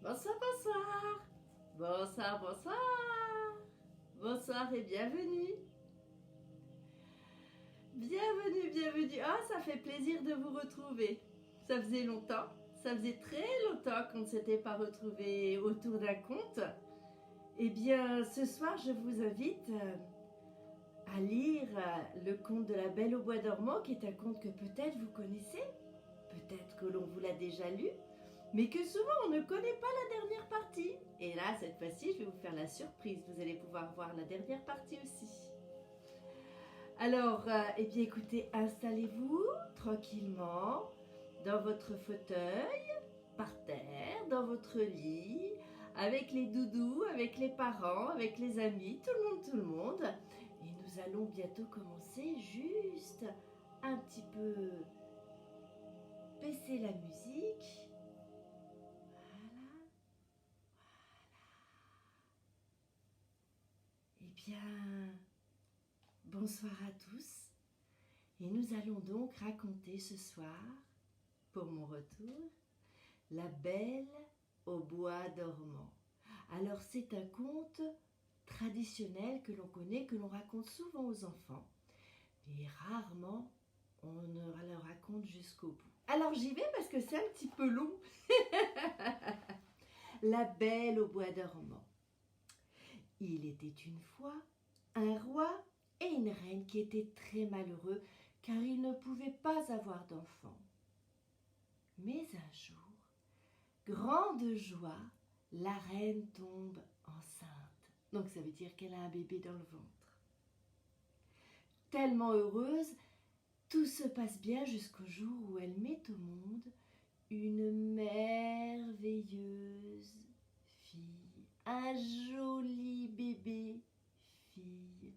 Bonsoir, bonsoir. Bonsoir, bonsoir. Bonsoir et bienvenue. Bienvenue, bienvenue. Ah, ça fait plaisir de vous retrouver. Ça faisait longtemps, ça faisait très longtemps qu'on ne s'était pas retrouvés autour d'un conte. Eh bien, ce soir, je vous invite à lire le conte de la Belle au bois dormant, qui est un conte que peut-être vous connaissez, peut-être que l'on vous l'a déjà lu, mais que souvent on ne connaît pas la dernière partie. Et là, cette fois-ci, je vais vous faire la surprise. Vous allez pouvoir voir la dernière partie aussi. Alors, eh bien écoutez, installez-vous tranquillement dans votre fauteuil, par terre, dans votre lit, avec les doudous, avec les parents, avec les amis, tout le monde. Et nous allons bientôt commencer, juste un petit peu baisser la musique. Voilà. Eh bien, bonsoir à tous. Et nous allons donc raconter ce soir, pour mon retour, La Belle au bois dormant. Alors c'est un conte traditionnel que l'on connaît, que l'on raconte souvent aux enfants, mais rarement on ne le raconte jusqu'au bout. Alors j'y vais parce que c'est un petit peu long. La Belle au bois dormant. Il était une fois un roi et une reine qui étaient très malheureux car ils ne pouvaient pas avoir d'enfants. Mais un jour, grande joie, la reine tombe enceinte. Donc ça veut dire qu'elle a un bébé dans le ventre. Tellement heureuse, tout se passe bien jusqu'au jour où elle met au monde une merveilleuse fille, un joli bébé fille,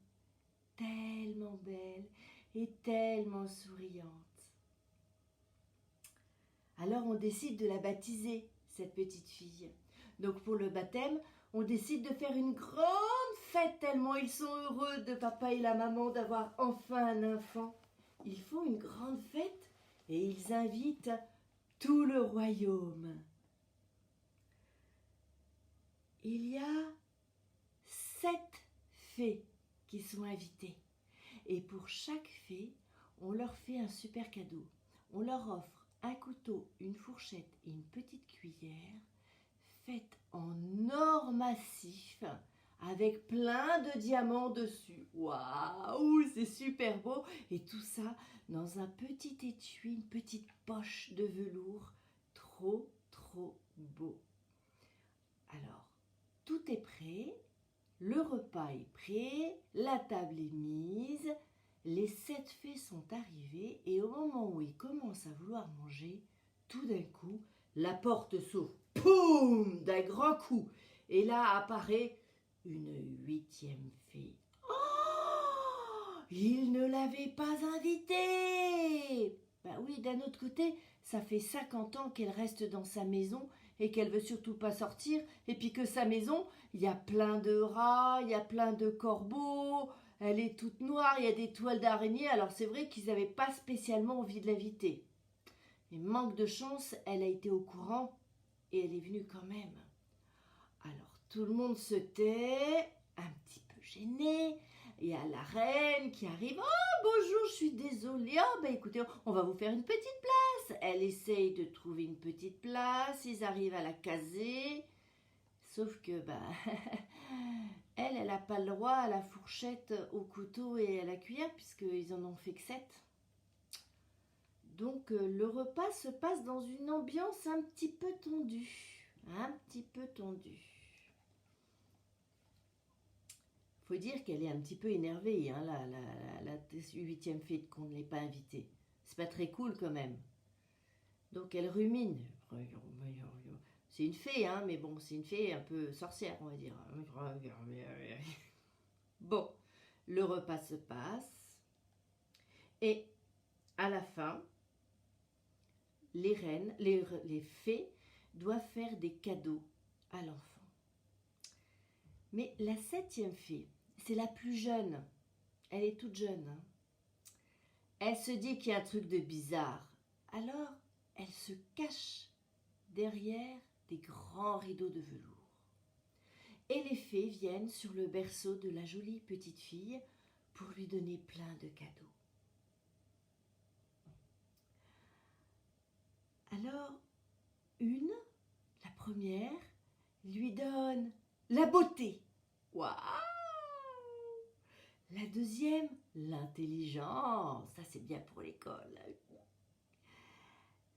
tellement belle et tellement souriante. Alors on décide de la baptiser, cette petite fille. Donc pour le baptême, on décide de faire une grande fête tellement ils sont heureux de papa et la maman d'avoir enfin un enfant. Ils font une grande fête et ils invitent tout le royaume. Il y a 7 fées qui sont invitées. Et pour chaque fée, on leur fait un super cadeau. On leur offre un couteau, une fourchette et une petite cuillère faite en or massif avec plein de diamants dessus. Waouh, c'est super beau. Et tout ça dans un petit étui, une petite poche de velours. Trop, trop beau. Alors, tout est prêt. Le repas est prêt. La table est mise. Les 7 fées sont arrivées et au moment où ils commencent à vouloir manger, tout d'un coup, la porte s'ouvre. Poum! D'un grand coup. Et là apparaît une 8e fée. Oh! Ils ne l'avaient pas invitée! Ben oui, d'un autre côté, ça fait 50 ans qu'elle reste dans sa maison et qu'elle veut surtout pas sortir. Et puis que sa maison, il y a plein de rats, il y a plein de corbeaux, elle est toute noire, il y a des toiles d'araignée. Alors c'est vrai qu'ils n'avaient pas spécialement envie de l'inviter. Mais manque de chance, elle a été au courant et elle est venue quand même. Alors tout le monde se tait, un petit peu gêné. Il y a la reine qui arrive. Oh bonjour, je suis désolée. Oh ben écoutez, on va vous faire une petite place. Elle essaye de trouver une petite place. Ils arrivent à la caser. Sauf que elle n'a pas le droit à la fourchette, au couteau et à la cuillère puisqu'ils en ont fait que 7. Donc le repas se passe dans une ambiance un petit peu tendue. Un petit peu tendue. Faut dire qu'elle est un petit peu énervée, hein, la 8e fée qu'on ne l'ait pas invitée. C'est pas très cool quand même. Donc elle rumine. C'est une fée, hein, mais bon, c'est une fée un peu sorcière, on va dire. Bon, le repas se passe. Et à la fin, les reines, les fées doivent faire des cadeaux à l'enfant. Mais la 7e fée, c'est la plus jeune. Elle est toute jeune. Hein. Elle se dit qu'il y a un truc de bizarre. Alors, elle se cache derrière des grands rideaux de velours. Et les fées viennent sur le berceau de la jolie petite fille pour lui donner plein de cadeaux. Alors, la première, lui donne la beauté. Waouh! La deuxième, l'intelligence. Ça, c'est bien pour l'école.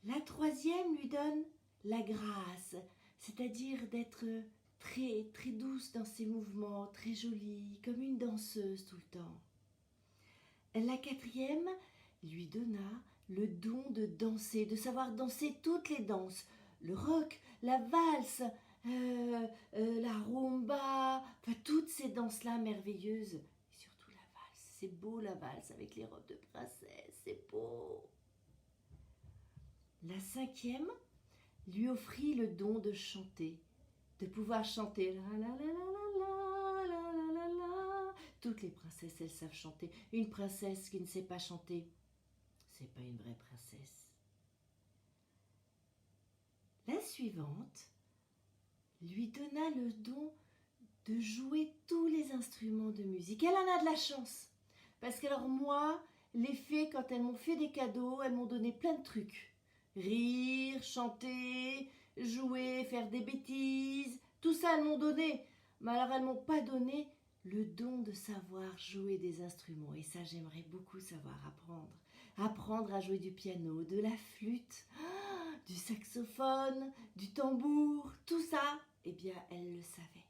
La troisième lui donne la grâce, c'est-à-dire d'être très, très douce dans ses mouvements, très jolie, comme une danseuse tout le temps. La quatrième lui donna le don de danser, de savoir danser toutes les danses, le rock, la valse, la rumba, enfin toutes ces danses-là merveilleuses. Et surtout la valse, c'est beau la valse avec les robes de princesse, c'est beau. La cinquième lui offrit le don de chanter, de pouvoir chanter la la la la la la la la la. Toutes les princesses, elles savent chanter. Une princesse qui ne sait pas chanter, c'est pas une vraie princesse. La suivante lui donna le don de jouer tous les instruments de musique. Elle en a de la chance. Parce que alors moi, les fées, quand elles m'ont fait des cadeaux, elles m'ont donné plein de trucs. Rire, chanter, jouer, faire des bêtises, tout ça elles m'ont donné. Mais alors elles m'ont pas donné le don de savoir jouer des instruments. Et ça, j'aimerais beaucoup savoir apprendre. Apprendre à jouer du piano, de la flûte, du saxophone, du tambour, tout ça, eh bien, elles le savaient.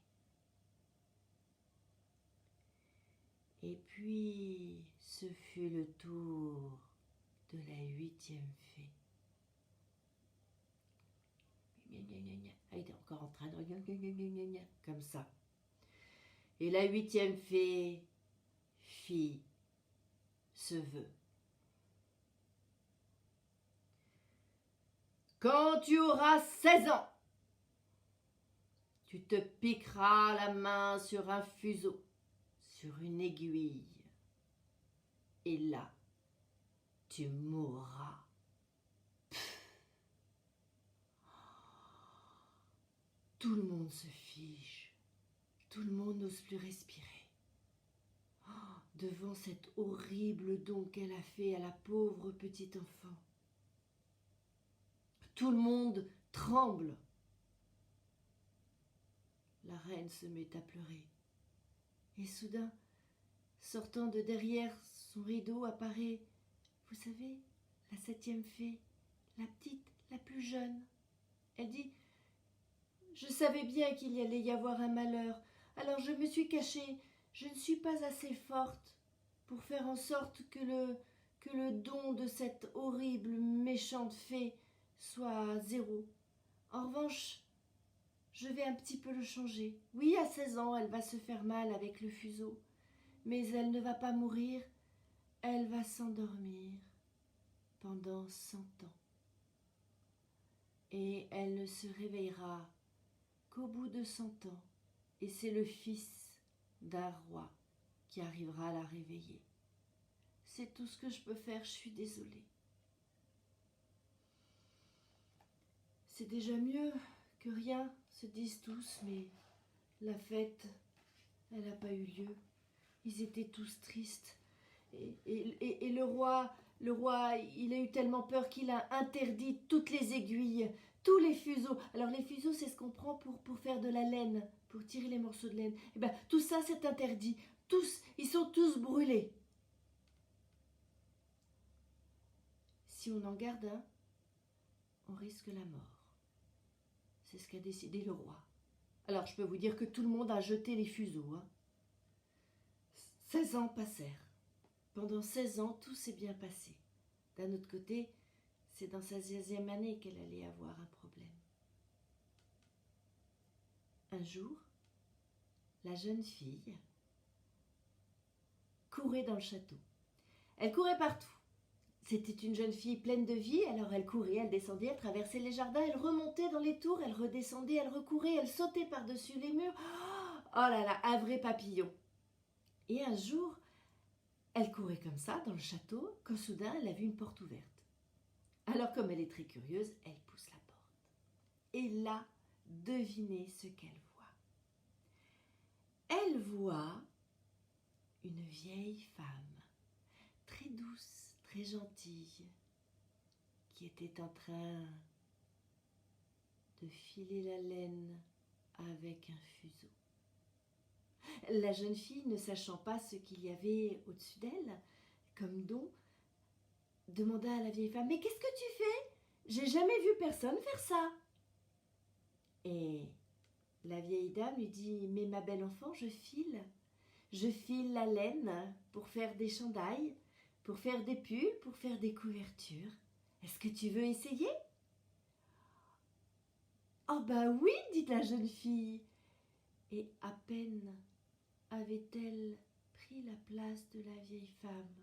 Et puis, ce fut le tour de la 8e fée. Elle était encore en train de comme ça. Et la 8e fée fit ce vœu. Quand tu auras 16 ans, tu te piqueras la main sur un fuseau, sur une aiguille. Et là, tu mourras. Tout le monde se fige. Tout le monde n'ose plus respirer. Devant cet horrible don qu'elle a fait à la pauvre petite enfant. Tout le monde tremble. La reine se met à pleurer. Et soudain, sortant de derrière son rideau, apparaît, vous savez, la 7e fée, la petite, la plus jeune. Elle dit, je savais bien qu'il y allait y avoir un malheur, alors je me suis cachée. Je ne suis pas assez forte pour faire en sorte que le don de cette horrible, méchante fée soit 0. En revanche, je vais un petit peu le changer. Oui, à 16 ans, elle va se faire mal avec le fuseau, mais elle ne va pas mourir, elle va s'endormir pendant 100 ans. Et elle ne se réveillera qu'au bout de 100 ans, et c'est le fils d'un roi qui arrivera à la réveiller. C'est tout ce que je peux faire, je suis désolée. C'est déjà mieux que rien, se disent tous, mais la fête, elle n'a pas eu lieu. Ils étaient tous tristes. Et le roi, il a eu tellement peur qu'il a interdit toutes les aiguilles, tous les fuseaux. Alors les fuseaux, c'est ce qu'on prend pour faire de la laine, pour tirer les morceaux de laine. Et bien, tout ça, c'est interdit. Tous, ils sont tous brûlés. Si on en garde un, on risque la mort. C'est ce qu'a décidé le roi. Alors, je peux vous dire que tout le monde a jeté les fuseaux. 16 ans passèrent. Pendant 16 ans, tout s'est bien passé. D'un autre côté, c'est dans sa 16e année qu'elle allait avoir un problème. Un jour, la jeune fille courait dans le château. Elle courait partout. C'était une jeune fille pleine de vie, alors elle courait, elle descendait, elle traversait les jardins, elle remontait dans les tours, elle redescendait, elle recourait, elle sautait par-dessus les murs. Oh là là, un vrai papillon. Et un jour, elle courait comme ça dans le château, quand soudain elle a vu une porte ouverte. Alors comme elle est très curieuse, elle pousse la porte. Et là, devinez ce qu'elle voit. Elle voit une vieille femme, très douce, très gentille, qui était en train de filer la laine avec un fuseau. La jeune fille, ne sachant pas ce qu'il y avait au-dessus d'elle, comme don, demanda à la vieille femme « Mais qu'est-ce que tu fais? J'ai jamais vu personne faire ça !» Et la vieille dame lui dit « Mais ma belle enfant, je file la laine pour faire des chandails, pour faire des pulls, pour faire des couvertures. Est-ce que tu veux essayer ?» « Oh bah oui !» dit la jeune fille. Et à peine avait-elle pris la place de la vieille femme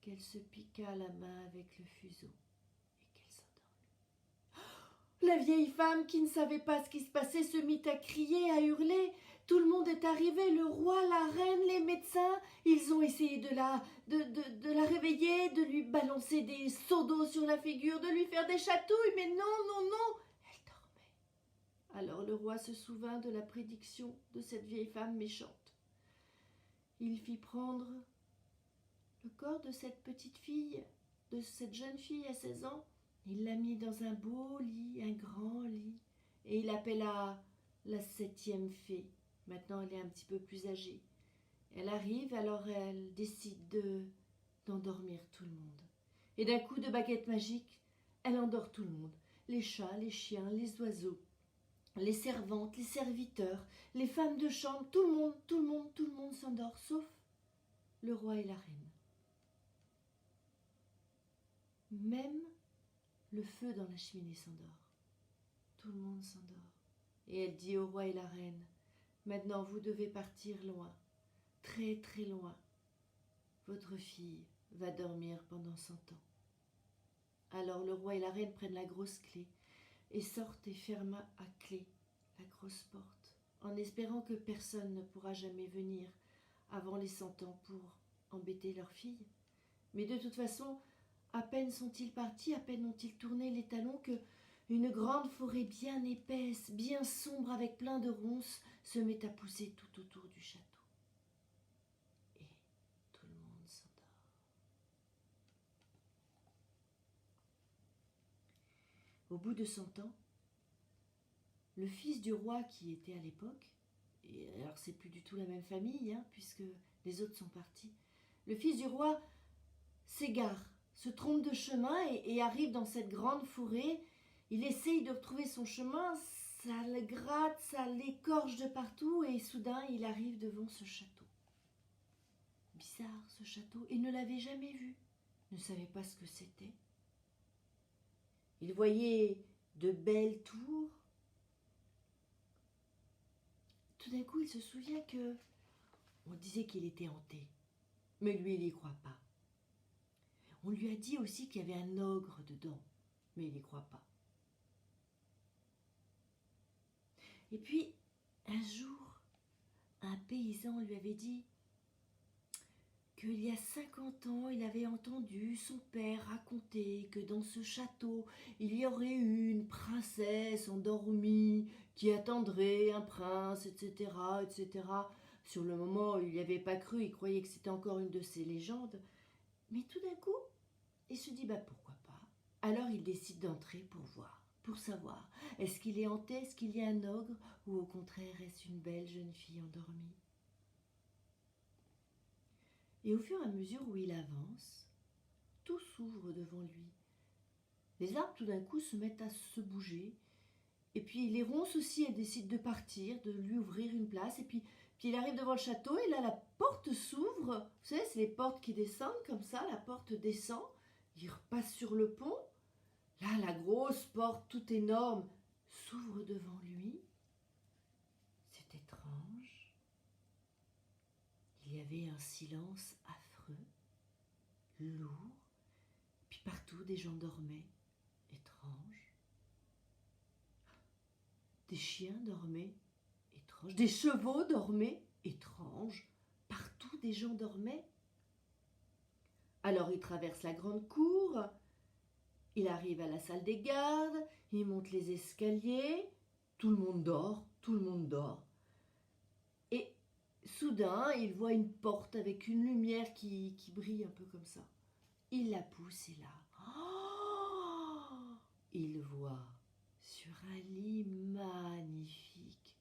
qu'elle se piqua la main avec le fuseau et qu'elle s'endormit. La vieille femme, qui ne savait pas ce qui se passait, se mit à crier, à hurler. Tout le monde est arrivé, le roi, la reine, les médecins. Ils ont essayé de la réveiller, de lui balancer des seaux d'eau sur la figure, de lui faire des chatouilles, mais non, non, non, elle dormait. Alors le roi se souvint de la prédiction de cette vieille femme méchante. Il fit prendre le corps de cette petite fille, de cette jeune fille à 16 ans. Il l'a mis dans un beau lit, un grand lit, et il l'appela la 7e fée. Maintenant, elle est un petit peu plus âgée. Elle arrive, alors elle décide d'endormir tout le monde. Et d'un coup de baguette magique, elle endort tout le monde. Les chats, les chiens, les oiseaux, les servantes, les serviteurs, les femmes de chambre, tout le monde s'endort, sauf le roi et la reine. Même le feu dans la cheminée s'endort. Tout le monde s'endort. Et elle dit au roi et la reine, « Maintenant vous devez partir loin, très très loin. Votre fille va dormir pendant 100 ans. » Alors le roi et la reine prennent la grosse clé et sortent et ferment à clé la grosse porte, en espérant que personne ne pourra jamais venir avant les 100 ans pour embêter leur fille. Mais de toute façon, à peine sont-ils partis, à peine ont-ils tourné les talons que une grande forêt bien épaisse, bien sombre, avec plein de ronces, se met à pousser tout autour du château. Et tout le monde s'endort. Au bout de 100 ans, le fils du roi qui était à l'époque, et alors c'est plus du tout la même famille, puisque les autres sont partis, le fils du roi s'égare, se trompe de chemin et arrive dans cette grande forêt. Il essaye de retrouver son chemin, ça le gratte, ça l'écorche de partout et soudain il arrive devant ce château. Bizarre ce château, il ne l'avait jamais vu, ne savait pas ce que c'était. Il voyait de belles tours. Tout d'un coup il se souvient que on disait qu'il était hanté, mais lui il n'y croit pas. On lui a dit aussi qu'il y avait un ogre dedans, mais il n'y croit pas. Et puis, un jour, un paysan lui avait dit qu'il y a 50 ans, il avait entendu son père raconter que dans ce château, il y aurait eu une princesse endormie qui attendrait un prince, etc., etc. Sur le moment, il n'y avait pas cru, il croyait que c'était encore une de ces légendes. Mais tout d'un coup, il se dit, pourquoi pas? Alors il décide d'entrer pour voir, pour savoir, est-ce qu'il est hanté, est-ce qu'il y a un ogre, ou au contraire, est-ce une belle jeune fille endormie? Et au fur et à mesure où il avance, tout s'ouvre devant lui. Les arbres tout d'un coup se mettent à se bouger, et puis les ronces aussi, elles décident de partir, de lui ouvrir une place, et puis il arrive devant le château, et là la porte s'ouvre, vous savez, c'est les portes qui descendent comme ça, la porte descend, il repasse sur le pont, là la grosse porte toute énorme s'ouvre devant lui, c'est étrange, il y avait un silence affreux, lourd, puis partout des gens dormaient, étrange, des chiens dormaient, étrange, des chevaux dormaient, étrange, partout des gens dormaient. Alors il traverse la grande cour, il arrive à la salle des gardes, il monte les escaliers, tout le monde dort, tout le monde dort. Et soudain, il voit une porte avec une lumière qui brille un peu comme ça. Il la pousse et là, il voit sur un lit magnifique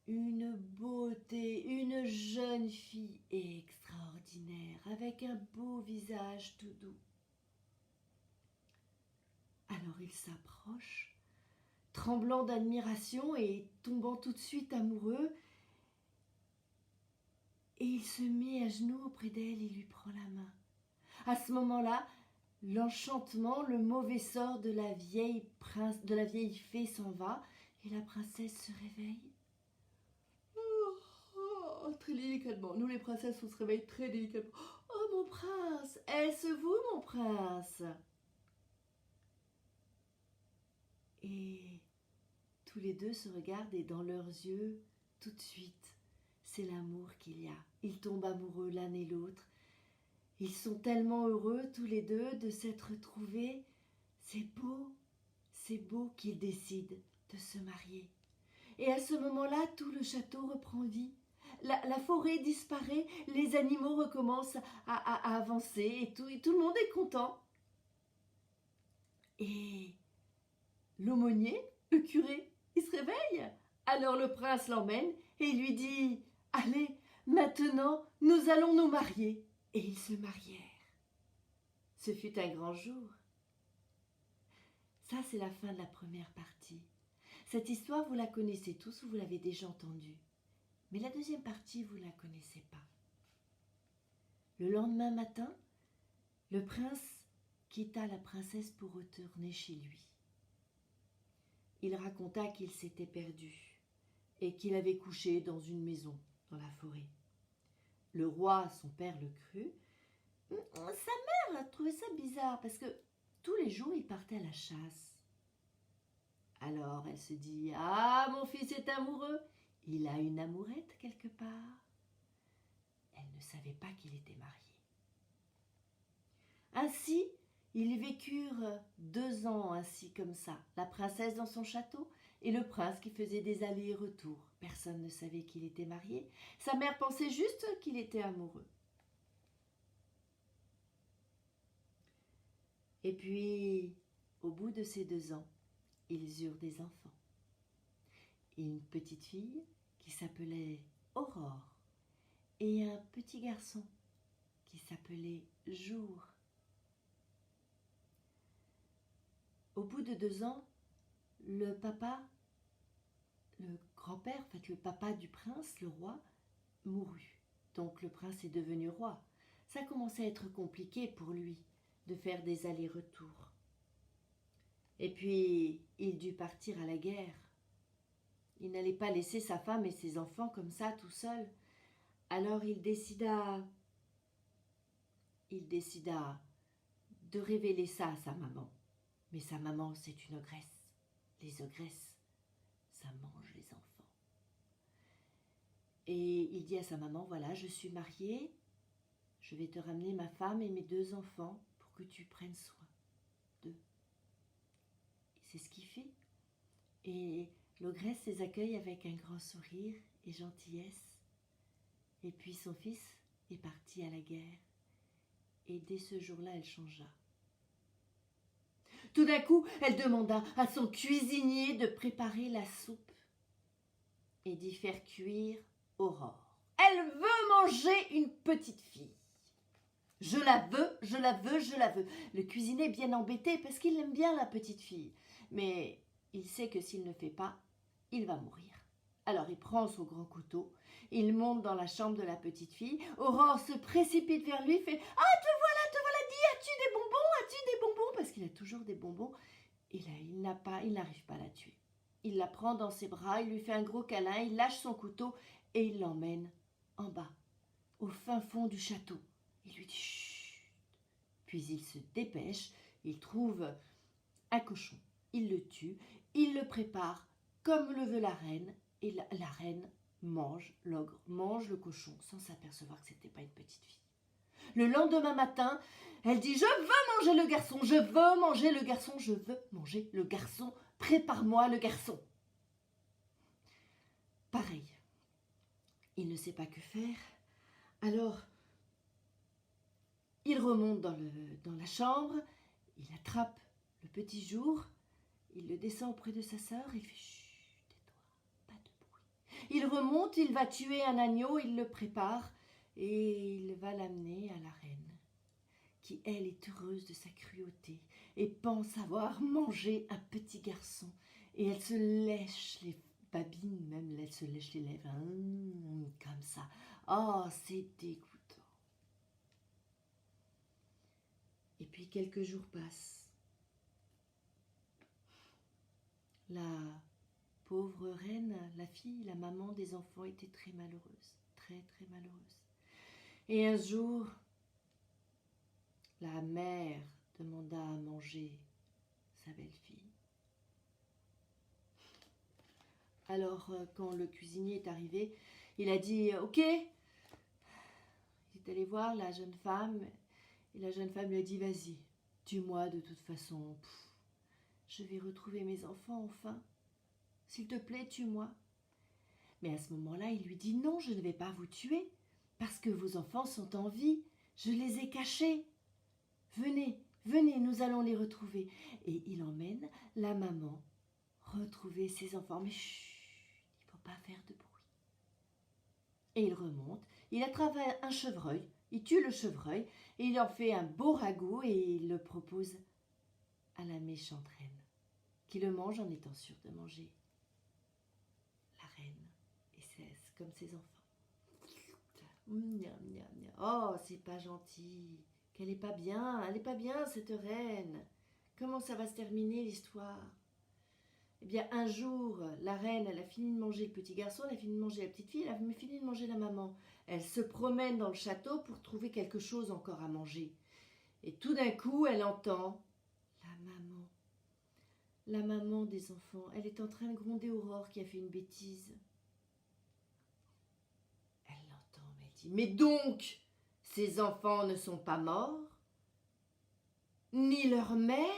une beauté, une jeune fille extraordinaire avec un beau visage tout doux. Alors il s'approche, tremblant d'admiration et tombant tout de suite amoureux, et il se met à genoux auprès d'elle et lui prend la main. À ce moment-là, l'enchantement, le mauvais sort de la vieille fée s'en va et la princesse se réveille. Très délicatement. Nous les princesses, on se réveille très délicatement. Oh mon prince, est-ce vous mon prince? Et tous les deux se regardent et dans leurs yeux, tout de suite, c'est l'amour qu'il y a. Ils tombent amoureux l'un et l'autre. Ils sont tellement heureux tous les deux de s'être retrouvés. C'est beau qu'ils décident de se marier. Et à ce moment-là, tout le château reprend vie. La forêt disparaît, les animaux recommencent à avancer et tout le monde est content. Et l'aumônier, le curé, il se réveille. Alors le prince l'emmène et il lui dit « Allez, maintenant, nous allons nous marier. » Et ils se marièrent. Ce fut un grand jour. Ça, c'est la fin de la première partie. Cette histoire, vous la connaissez tous ou vous l'avez déjà entendue. Mais la deuxième partie, vous ne la connaissez pas. Le lendemain matin, le prince quitta la princesse pour retourner chez lui. Il raconta qu'il s'était perdu et qu'il avait couché dans une maison dans la forêt. Le roi, son père, le crut. Sa mère a trouvé ça bizarre parce que tous les jours, il partait à la chasse. Alors elle se dit « Ah, mon fils est amoureux, il a une amourette quelque part. » Elle ne savait pas qu'il était marié. Ainsi, ils vécurent 2 ans ainsi comme ça, la princesse dans son château et le prince qui faisait des allers et retours. Personne ne savait qu'il était marié. Sa mère pensait juste qu'il était amoureux. Et puis, au bout de ces 2 ans, ils eurent des enfants. Une petite fille qui s'appelait Aurore et un petit garçon qui s'appelait Jour. Au bout de 2 ans, le grand-père, en fait le papa du prince, le roi, mourut. Donc le prince est devenu roi. Ça commençait à être compliqué pour lui de faire des allers-retours. Et puis, il dut partir à la guerre. Il n'allait pas laisser sa femme et ses enfants comme ça, tout seul. Alors il décida de révéler ça à sa maman. Mais sa maman, c'est une ogresse. Les ogresses, ça mange les enfants. Et il dit à sa maman, voilà, je suis marié, je vais te ramener ma femme et mes 2 enfants pour que tu prennes soin d'eux. C'est ce qu'il fait. Et l'ogresse les accueille avec un grand sourire et gentillesse. Et puis son fils est parti à la guerre. Et dès ce jour-là, elle changea. Tout d'un coup, elle demanda à son cuisinier de préparer la soupe et d'y faire cuire Aurore. Elle veut manger une petite fille. Je la veux, je la veux, je la veux. Le cuisinier est bien embêté parce qu'il aime bien la petite fille. Mais il sait que s'il ne fait pas, il va mourir. Alors il prend son grand couteau, il monte dans la chambre de la petite fille. Aurore se précipite vers lui, fait « Ah, te voilà, dis, as-tu des bonbons, parce qu'il a toujours des bonbons. Et là, il n'arrive pas à la tuer. Il la prend dans ses bras, il lui fait un gros câlin, il lâche son couteau et il l'emmène en bas, au fin fond du château. Il lui dit « Chut !» Puis il se dépêche, il trouve un cochon, il le tue, il le prépare comme le veut la reine, et la reine mange, l'ogre mange le cochon sans s'apercevoir que c'était pas une petite fille. Le lendemain matin, elle dit « Je veux manger le garçon, je veux manger le garçon, je veux manger le garçon, prépare-moi le garçon. » pareil. Il ne sait pas que faire. Alors, il remonte dans la chambre, il attrape le petit jour, il le descend auprès de sa sœur, il fait « Chut, tais-toi, pas de bruit ». Il remonte, il va tuer un agneau, il le prépare et il va l'amener à la reine, qui elle est heureuse de sa cruauté et pense avoir mangé un petit garçon. Et elle se lèche les babines, même elle se lèche les lèvres, comme ça. Oh, c'est dégoûtant. Et puis quelques jours passent. La pauvre reine, la fille, la maman des enfants était très malheureuse, très très malheureuse. Et un jour, la mère demanda à manger sa belle-fille. Alors, quand le cuisinier est arrivé, il a dit « Ok ». Il est allé voir la jeune femme et la jeune femme lui a dit « Vas-y, tue-moi de toute façon. Je vais retrouver mes enfants enfin. S'il te plaît, tue-moi. » Mais à ce moment-là, il lui dit « Non, je ne vais pas vous tuer parce que vos enfants sont en vie. Je les ai cachés. Venez, venez, nous allons les retrouver. » Et il emmène la maman retrouver ses enfants. Mais chut, il ne faut pas faire de bruit. Et il remonte, il attrape un chevreuil, il tue le chevreuil et il en fait un beau ragoût et il le propose à la méchante reine, qui le mange en étant sûre de manger la reine et comme ses enfants. Oh, c'est pas gentil, qu'elle est pas bien, elle est pas bien cette reine. Comment ça va se terminer l'histoire? Eh bien, un jour, la reine, elle a fini de manger le petit garçon, elle a fini de manger la petite fille, elle a fini de manger la maman. Elle se promène dans le château pour trouver quelque chose encore à manger. Et tout d'un coup, elle entend la maman des enfants. Elle est en train de gronder Aurore qui a fait une bêtise. Elle l'entend, mais elle dit « Mais donc, ces enfants ne sont pas morts, ni leur mère ?»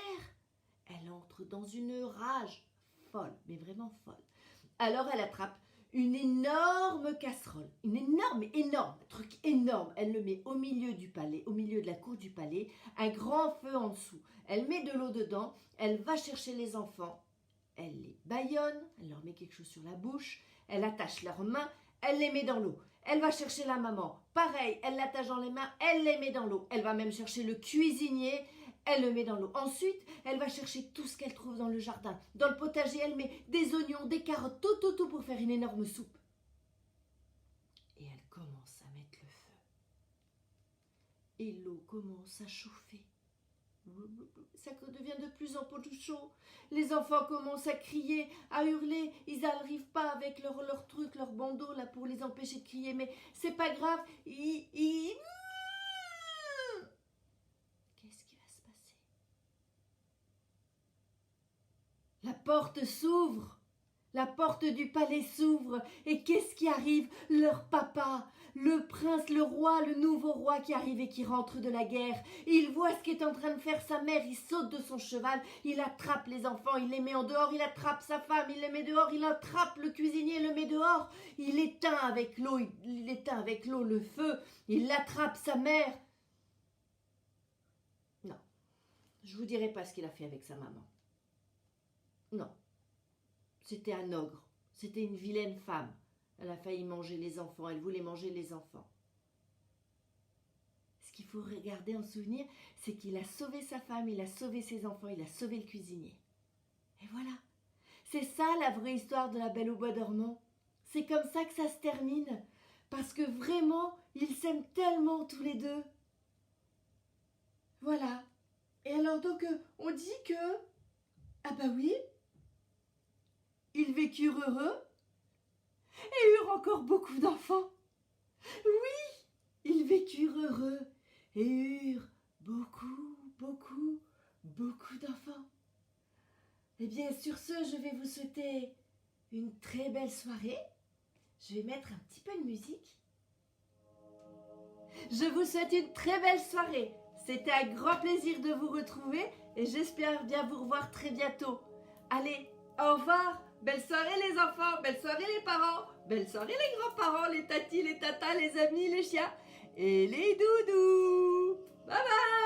Elle entre dans une rage folle, mais vraiment folle. Alors elle attrape une énorme casserole, énorme, un truc énorme. Elle le met au milieu du palais, au milieu de la cour du palais, un grand feu en dessous. Elle met de l'eau dedans, elle va chercher les enfants, elle les bâillonne, elle leur met quelque chose sur la bouche, elle attache leurs mains, elle les met dans l'eau. Elle va chercher la maman, pareil, elle l'attache dans les mains, elle les met dans l'eau. Elle va même chercher le cuisinier, elle le met dans l'eau. Ensuite, elle va chercher tout ce qu'elle trouve dans le jardin. Dans le potager, elle met des oignons, des carottes, tout pour faire une énorme soupe. Et elle commence à mettre le feu. Et l'eau commence à chauffer. Ça devient de plus en plus chaud. Les enfants commencent à crier, à hurler. Ils n'arrivent pas avec leur truc, leur bandeau là pour les empêcher de crier. Mais c'est pas grave. Qu'est-ce qui va se passer? La porte s'ouvre. La porte du palais s'ouvre. Et qu'est-ce qui arrive? Leur papa, le prince, le roi, le nouveau roi qui arrive et qui rentre de la guerre. Il voit ce qu'est en train de faire sa mère. Il saute de son cheval. Il attrape les enfants. Il les met en dehors. Il attrape sa femme. Il les met dehors. Il attrape le cuisinier. Il le met dehors. Il éteint avec l'eau. Il éteint avec l'eau le feu. Il attrape sa mère. Non. Je vous dirai pas ce qu'il a fait avec sa maman. Non. C'était un ogre. C'était une vilaine femme. Elle a failli manger les enfants. Elle voulait manger les enfants. Ce qu'il faut regarder en souvenir, c'est qu'il a sauvé sa femme, il a sauvé ses enfants, il a sauvé le cuisinier. Et voilà. C'est ça la vraie histoire de la Belle au bois dormant. C'est comme ça que ça se termine. Parce que vraiment, ils s'aiment tellement tous les deux. Voilà. Et alors donc, on dit que... Ah bah oui, ils vécurent heureux et eurent encore beaucoup d'enfants. Oui, ils vécurent heureux et eurent beaucoup d'enfants. Eh bien, sur ce, je vais vous souhaiter une très belle soirée. Je vais mettre un petit peu de musique. Je vous souhaite une très belle soirée. C'était un grand plaisir de vous retrouver et j'espère bien vous revoir très bientôt. Allez, Au revoir. Belle soirée les enfants, belle soirée les parents, belle soirée les grands-parents, les tatis, les tatas, les amis, les chiens et les doudous. Bye bye.